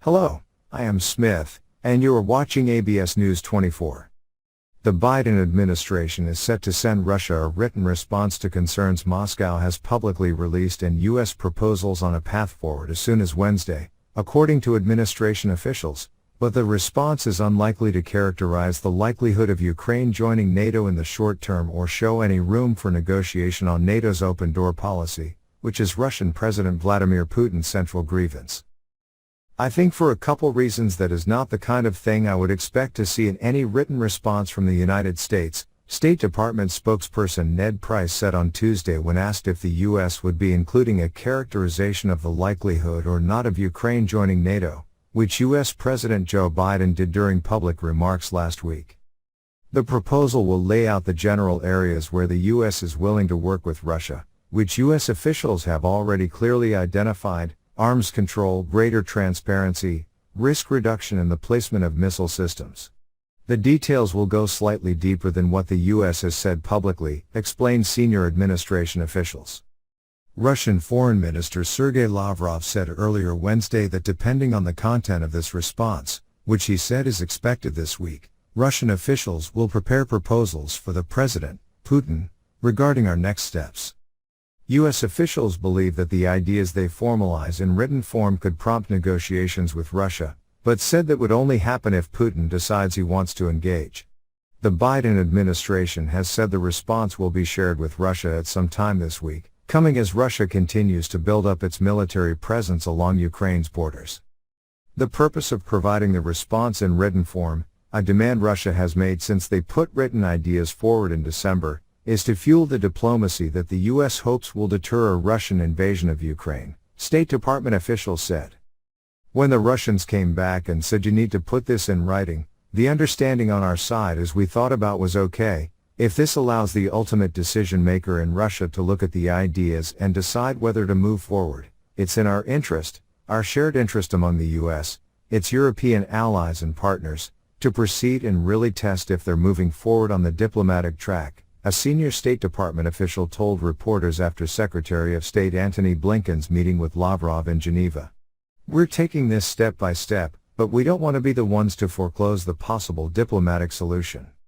Hello, I am Smith, and you are watching ABS News 24. The Biden administration is set to send Russia a written response to concerns Moscow has publicly released and U.S. proposals on a path forward as soon as Wednesday, according to administration officials, but the response is unlikely to characterize the likelihood of Ukraine joining NATO in the short term or show any room for negotiation on NATO's open door policy, which is Russian President Vladimir Putin's central grievance. I think for a couple reasons that is not the kind of thing I would expect to see in any written response from the United States, State Department Spokesperson Ned Price said on Tuesday when asked if the U.S. would be including a characterization of the likelihood or not of Ukraine joining NATO, which U.S. President Joe Biden did during public remarks last week. The proposal will lay out the general areas where the U.S. is willing to work with Russia, which U.S. officials have already clearly identified: arms control, greater transparency, risk reduction and the placement of missile systems. The details will go slightly deeper than what the U.S. has said publicly, explained senior administration officials. Russian Foreign Minister Sergei Lavrov said earlier Wednesday that depending on the content of this response, which he said is expected this week, Russian officials will prepare proposals for the President, Putin, regarding our next steps. U.S. officials believe that the ideas they formalize in written form could prompt negotiations with Russia, but said that would only happen if Putin decides he wants to engage. The Biden administration has said the response will be shared with Russia at some time this week, coming as Russia continues to build up its military presence along Ukraine's borders. The purpose of providing the response in written form, a demand Russia has made since they put written ideas forward in December, is to fuel the diplomacy that the U.S. hopes will deter a Russian invasion of Ukraine, State Department officials said. When the Russians came back and said you need to put this in writing, the understanding on our side as we thought about was okay, if this allows the ultimate decision maker in Russia to look at the ideas and decide whether to move forward, it's in our interest, our shared interest among the U.S., its European allies and partners, to proceed and really test if they're moving forward on the diplomatic track, a senior State Department official told reporters after Secretary of State Antony Blinken's meeting with Lavrov in Geneva. We're taking this step by step, but we don't want to be the ones to foreclose the possible diplomatic solution.